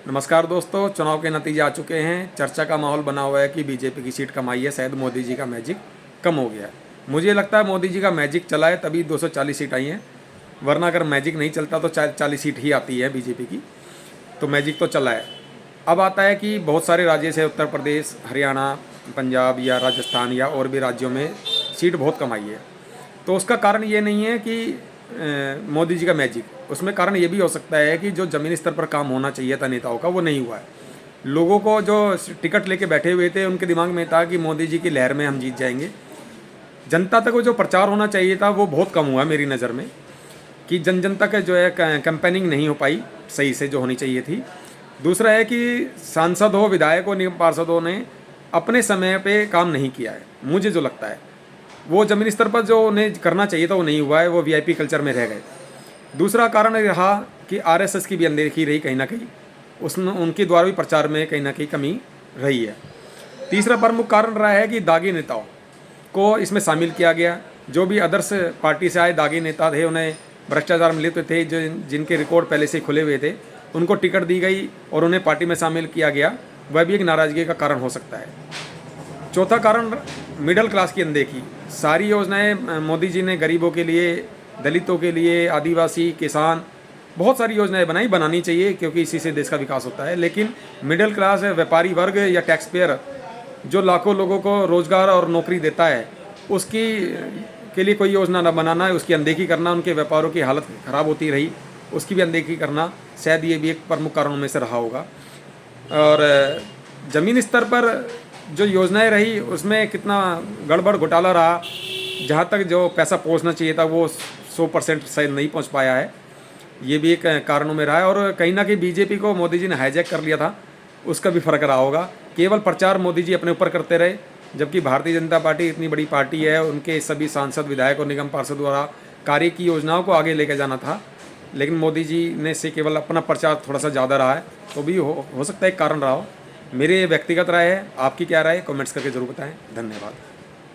नमस्कार दोस्तों, चुनाव के नतीजे आ चुके हैं। चर्चा का माहौल बना हुआ है कि बीजेपी की सीट कम आई है, शायद मोदी जी का मैजिक कम हो गया है। मुझे लगता है मोदी जी का मैजिक चला है तभी 240 सीट आई हैं, वरना अगर मैजिक नहीं चलता तो 40 सीट ही आती है बीजेपी की। तो मैजिक तो चला है। अब आता है कि बहुत सारे राज्य से उत्तर प्रदेश, हरियाणा, पंजाब या राजस्थान या और भी राज्यों में सीट बहुत कम आई है। तो उसका कारण ये नहीं है कि मोदी जी का मैजिक, उसमें कारण ये भी हो सकता है कि जो ज़मीनी स्तर पर काम होना चाहिए था नेताओं का वो नहीं हुआ है। लोगों को जो टिकट लेके बैठे हुए थे उनके दिमाग में था कि मोदी जी की लहर में हम जीत जाएंगे। जनता तक वो जो प्रचार होना चाहिए था वो बहुत कम हुआ मेरी नज़र में, कि जन जन तक जो है कैंपेनिंग नहीं हो पाई सही से जो होनी चाहिए थी। दूसरा है कि सांसद हो, विधायक हो, निगम पार्षदों ने अपने समय पे काम नहीं किया है। मुझे जो लगता है वो ज़मीनी स्तर पर जो उन्हें करना चाहिए था वो नहीं हुआ है, वो वीआईपी कल्चर में रह गए। दूसरा कारण रहा कि आरएसएस की भी अनदेखी रही कहीं ना कहीं, उसमें उनके द्वारा भी प्रचार में कहीं ना कहीं कमी रही है। तीसरा प्रमुख कारण रहा है कि दागी नेताओं को इसमें शामिल किया गया। जो भी आदर्श पार्टी से आए दागी नेता थे, उन्हें भ्रष्टाचार में लिप्त थे, जो जिनके रिकॉर्ड पहले से खुले हुए थे, उनको टिकट दी गई और उन्हें पार्टी में शामिल किया गया। वह भी एक नाराज़गी का कारण हो सकता है। चौथा कारण मिडिल क्लास की अनदेखी। सारी योजनाएं मोदी जी ने गरीबों के लिए, दलितों के लिए, आदिवासी, किसान, बहुत सारी योजनाएं बनानी चाहिए क्योंकि इसी से देश का विकास होता है। लेकिन मिडिल क्लास, व्यापारी वर्ग या टैक्स पेयर जो लाखों लोगों को रोज़गार और नौकरी देता है, उसकी के लिए कोई योजना न बनाना, उसकी अनदेखी करना, उनके व्यापारों की हालत ख़राब होती रही, उसकी भी अनदेखी करना, शायद ये भी एक प्रमुख कारणों में से रहा होगा। और ज़मीनी स्तर पर जो योजनाएं रही उसमें कितना गड़बड़ घोटाला रहा, जहाँ तक जो पैसा पहुँचना चाहिए था वो 100% शायद नहीं पहुँच पाया है। ये भी एक कारणों में रहा है। और कहीं ना कहीं बीजेपी को मोदी जी ने हाईजैक कर लिया था, उसका भी फर्क रहा होगा। केवल प्रचार मोदी जी अपने ऊपर करते रहे, जबकि भारतीय जनता पार्टी इतनी बड़ी पार्टी है, उनके सभी सांसद, विधायक और निगम पार्षद द्वारा कार्य की योजनाओं को आगे लेकर जाना था। लेकिन मोदी जी ने से केवल अपना प्रचार थोड़ा सा ज़्यादा रहा है, तो भी हो सकता है एक कारण रहा हो। मेरे व्यक्तिगत राय है, आपकी क्या राय है? कमेंट्स करके ज़रूर बताएं। धन्यवाद।